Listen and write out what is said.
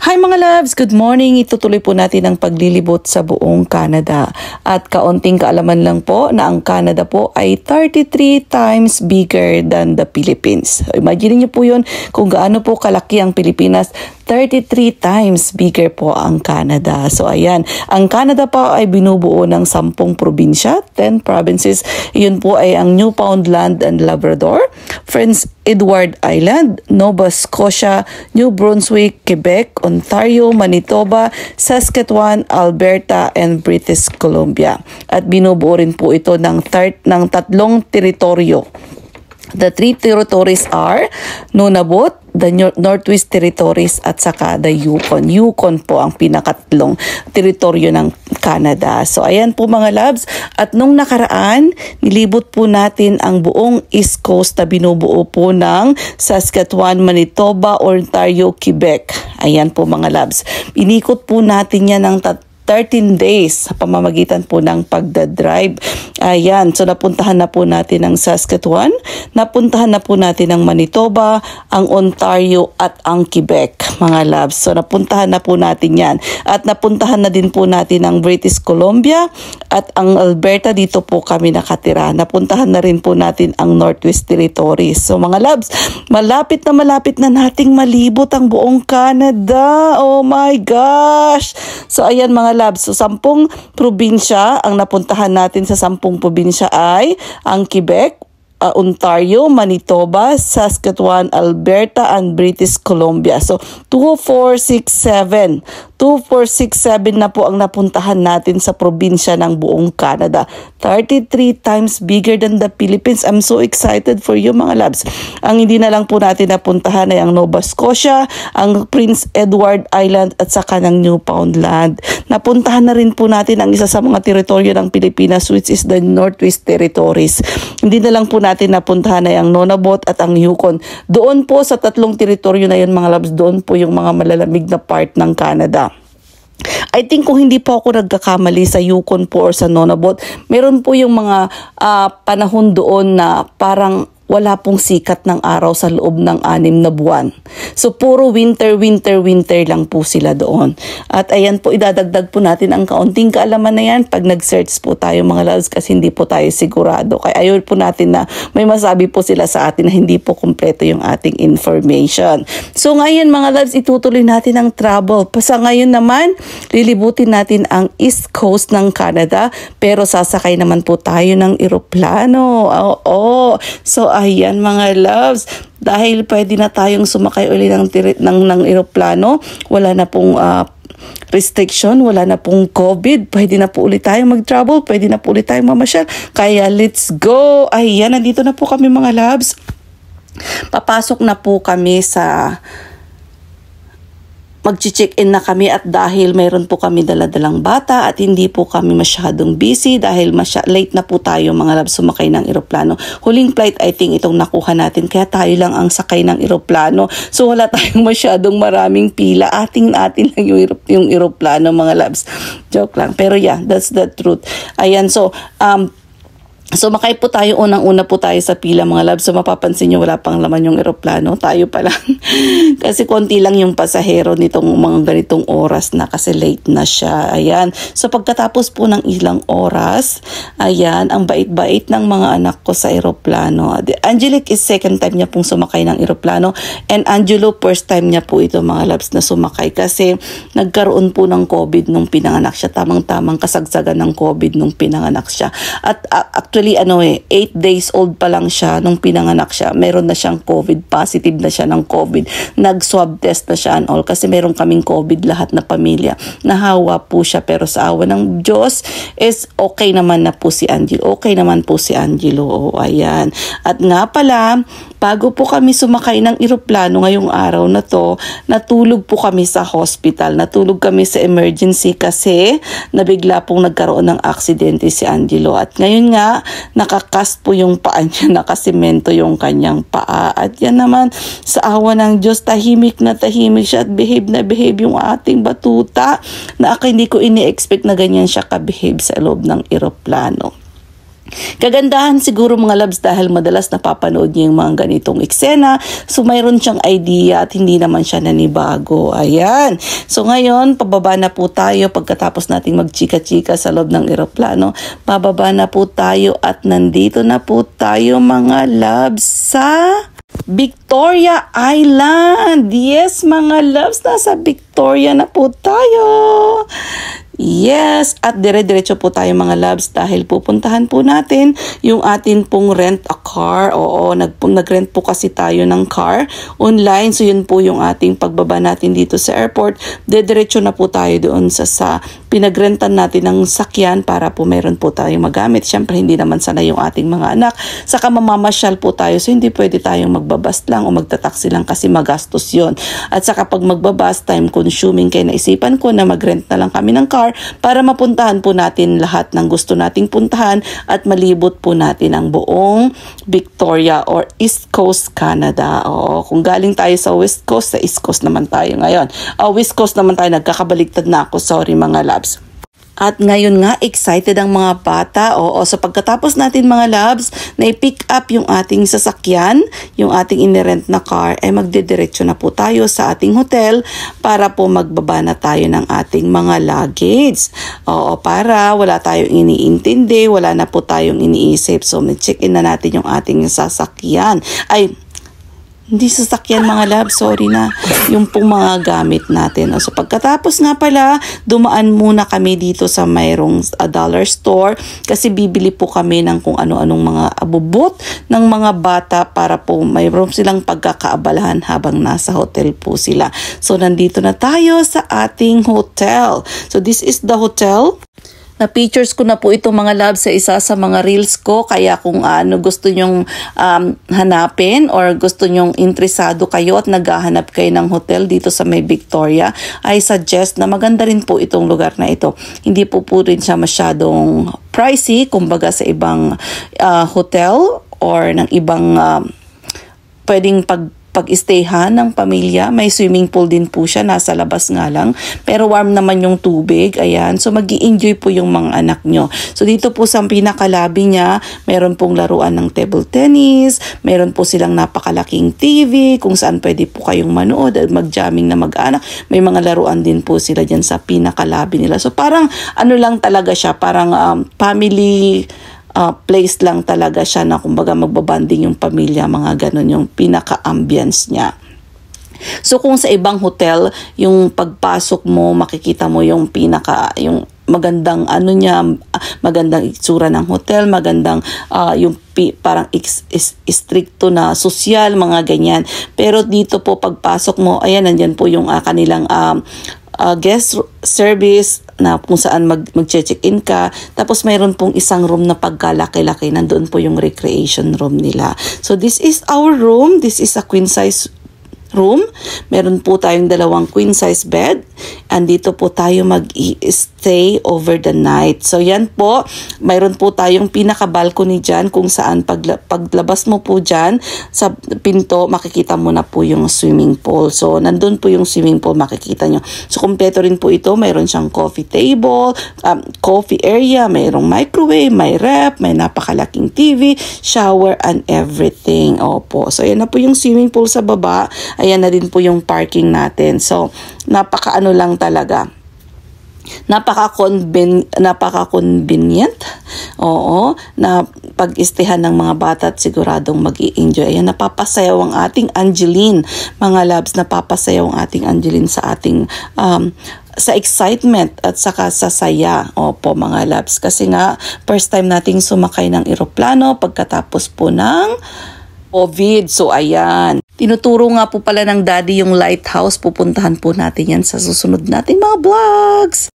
Hi mga loves! Good morning! Itutuloy po natin ang paglilibot sa buong Canada. At kaunting kaalaman lang po na ang Canada po ay 33 times bigger than the Philippines. Imagine niyo po yun kung gaano po kalaki ang Pilipinas. 33 times bigger po ang Canada. So ayan, ang Canada pa ay binubuo ng 10 probinsya, 10 provinces. Iyon po ay ang Newfoundland and Labrador, Prince Edward Island, Nova Scotia, New Brunswick, Quebec, Ontario, Manitoba, Saskatchewan, Alberta, and British Columbia. At binubuo rin po ito ng tatlong teritoryo. The 3 territories are Nunavut, the Northwest Territories, at saka the Yukon. Yukon po ang pinakatlong teritoryo ng Canada. So ayan po mga loves. At nung nakaraan, nilibot po natin ang buong East Coast na binubuo po ng Saskatchewan, Manitoba, Ontario, Quebec. Ayan po mga loves. Inikot po natin yan ng 13 days sa pamamagitan po ng pagdadrive. Ayan, so napuntahan na po natin ang Saskatchewan, napuntahan na po natin ang Manitoba, ang Ontario at ang Quebec, mga loves. So napuntahan na po natin yan. At napuntahan na din po natin ang British Columbia at ang Alberta, dito po kami nakatira. Napuntahan na rin po natin ang Northwest Territories. So mga loves, malapit na nating malibot ang buong Canada. Oh my gosh! So ayan mga loves, so 10 probinsya ang napuntahan natin. Sa 10 probinsya ay ang Quebec, Ontario, Manitoba, Saskatchewan, Alberta, and British Columbia. So 2, 4, 6, 7. 2, 4, 6, 7 na po ang napuntahan natin sa probinsya ng buong Canada. 33 times bigger than the Philippines. I'm so excited for you mga loves. Ang hindi na lang po natin napuntahan ay ang Nova Scotia, ang Prince Edward Island at saka ng Newfoundland. Napuntahan na rin po natin ang isa sa mga teritoryo ng Pilipinas, which is the Northwest Territories. Hindi na lang po natin napuntahan ay ang Nunavut at ang Yukon. Doon po sa tatlong teritoryo na yun mga loves, doon po yung mga malalamig na part ng Canada. I think kung hindi po ako nagkakamali sa Yukon po or sa Nunavut, meron po yung mga panahon doon na parang wala pong sikat ng araw sa loob ng 6 na buwan. So puro winter lang po sila doon. At ayan po, idadagdag po natin ang kaunting kaalaman na yan pag nag-search po tayo mga loves, kasi hindi po tayo sigurado. Kaya ayaw po natin na may masabi po sila sa atin na hindi po kumpleto yung ating information. So ngayon mga loves, itutuloy natin ang travel. Sa ngayon naman, lilibutin natin ang East Coast ng Canada, pero sasakay naman po tayo ng eroplano. Oo. So ayan mga loves, dahil pwede na tayong sumakay uli ng eroplano, wala na pong restriction, wala na pong COVID, pwede na po ulit tayong mag-travel, pwede na po ulit tayong mamasyal. Kaya let's go! Ayan, nandito na po kami mga loves. Papasok na po kami sa mag-check-in na kami, at dahil mayroon po kami daladalang bata at hindi po kami masyadong busy dahil late na po tayo mga loves sumakay ng eroplano. Huling flight I think itong nakuha natin, kaya tayo lang ang sakay ng eroplano. So wala tayong masyadong maraming pila. Atin lang yung eroplano mga loves. Joke lang. Pero yeah, that's the truth. Ayan, so makay po tayo, unang-una po tayo sa pila mga loves. So mapapansin nyo wala pang laman yung eroplano, tayo pa lang. Kasi konti lang yung pasahero nitong mga ganitong oras na, kasi late na siya. Ayan. So pagkatapos po ng ilang oras, ayan, ang bait-bait ng mga anak ko sa eroplano. Angelic is second time niya pong sumakay ng eroplano, and Angelo first time niya po ito mga loves na sumakay, kasi nagkaroon po ng COVID nung pinanganak siya. Tamang-tamang kasagsagan ng COVID nung pinanganak siya. At actually 8 days old pa lang siya nung pinanganak siya, meron na siyang COVID, positive na siya ng COVID, nag-swab test na siya and all, kasi meron kaming COVID lahat na pamilya. Nahawa po siya, pero sa awa ng Diyos is okay naman na po si Angelo. Okay naman po si Angelo. Oh, ayan. At nga pala, bago po kami sumakay ng eroplano ngayong araw na to, natulog po kami sa hospital. Natulog kami sa emergency kasi nabigla pong nagkaroon ng aksidente si Angelo. At ngayon nga, nakakast po yung paa niya, nakasimento yung kanyang paa. At yan naman, sa awa ng Diyos, tahimik na tahimik siya at behave na behave yung ating batuta, na hindi ko ini-expect na ganyan siya ka-behave sa loob ng eroplano. Kagandahan siguro mga loves dahil madalas napapanood niya yung mga ganitong eksena. So mayroon siyang idea at hindi naman siya nanibago. Ayan. So ngayon, pababa na po tayo pagkatapos nating magchika-chika sa loob ng eroplano. Pababa na po tayo at nandito na po tayo mga loves sa Victoria Island. Yes mga loves, nasa Victoria na po tayo. Yes, at dire-diretso po tayo mga loves dahil pupuntahan po natin yung atin pong rent a car. Oo, nag-rent po kasi tayo ng car online. So yun po yung ating pagbaba natin dito sa airport. Dire-diretso na po tayo doon sa pinagrentan natin ng sakyan para po meron po tayong magamit. Siyempre hindi naman sana yung ating mga anak. Saka mamamasyal po tayo. So hindi pwede tayong magbabas lang o magtataksi lang kasi magastos yun. At saka pag magbabas, time consuming, kaya naisipan ko na mag-rent na lang kami ng car para mapuntahan po natin lahat ng gusto nating puntahan at malibot po natin ang buong Victoria or East Coast, Canada. Oo, kung galing tayo sa West Coast, sa East Coast naman tayo ngayon. West Coast naman tayo, nagkakabaliktad na ako. Sorry mga loves. At ngayon nga, excited ang mga bata. Oo, so pagkatapos natin mga loves, na i-pick up yung ating sasakyan, yung ating inirent na car, ay magdidiretso na po tayo sa ating hotel para po magbaba na tayo ng ating mga luggage. Oo, para wala tayong iniintindi, wala na po tayong iniisip. So, check-in na natin yung ating sasakyan. Hindi sasakyan mga love, sorry na. Yung pong mga gamit natin. So pagkatapos nga pala, dumaan muna kami dito sa mayroong dollar store kasi bibili po kami ng kung ano-anong mga abubot ng mga bata para po mayroon silang pagkakaabalahan habang nasa hotel po sila. So nandito na tayo sa ating hotel. So this is the hotel. Na-pictures ko na po ito mga loves sa isa sa mga reels ko. Kaya kung gusto nyong hanapin or gusto nyong interesado kayo at naghahanap kayo ng hotel dito sa may Victoria, I suggest na maganda rin po itong lugar na ito. Hindi po rin siya masyadong pricey, kumbaga sa ibang hotel or ng ibang pwedeng pag-stayhan ng pamilya. May swimming pool din po siya, nasa labas nga lang. Pero warm naman yung tubig, ayan. So mag-i-enjoy po yung mga anak nyo. So dito po sa pinakalabi niya, meron pong laruan ng table tennis, meron po silang napakalaking TV, kung saan pwede po kayong manood at mag-jamming na mag-anak. May mga laruan din po sila dyan sa pinakalabi nila. So parang lang talaga siya, parang family place lang talaga siya na kumbaga magbabanding yung pamilya, mga ganun yung pinaka-ambience niya. So kung sa ibang hotel, yung pagpasok mo, makikita mo yung yung magandang magandang itsura ng hotel, magandang yung parang stricto na social, mga ganyan. Pero dito po pagpasok mo, ayan, nandyan po yung kanilang guest service na kung saan mag-check-in ka. Tapos mayroon pong isang room na pagkalaki-laki. Nandoon po yung recreation room nila. So this is our room. This is a queen size room. Meron po tayong 2 queen size bed. Andito po tayo mag-stay over the night. So yan po, mayroon po tayong pinaka-balcony dyan kung saan paglabas mo po dyan sa pinto, makikita mo na po yung swimming pool. So nandun po yung swimming pool, makikita nyo. So kumpleto rin po ito, mayroon siyang coffee table, coffee area, mayroong microwave, may ref, may napakalaking TV, shower and everything. Opo. So yan na po yung swimming pool sa baba. Ayan na din po yung parking natin. So napaka-ano lang talaga. Napaka-convenient. Oo, na pag-istehan ng mga bata at siguradong mag-i-enjoy. Ayan, napapasayaw ang ating Angeline. Mga loves, napapasayaw ang ating Angeline sa ating sa excitement at saka sa saya. Opo mga loves. Kasi nga, first time nating sumakay ng eroplano pagkatapos po ng COVID. So ayan. Tinuturo nga po pala ng daddy yung lighthouse. Pupuntahan po natin yan sa susunod nating mga vlogs.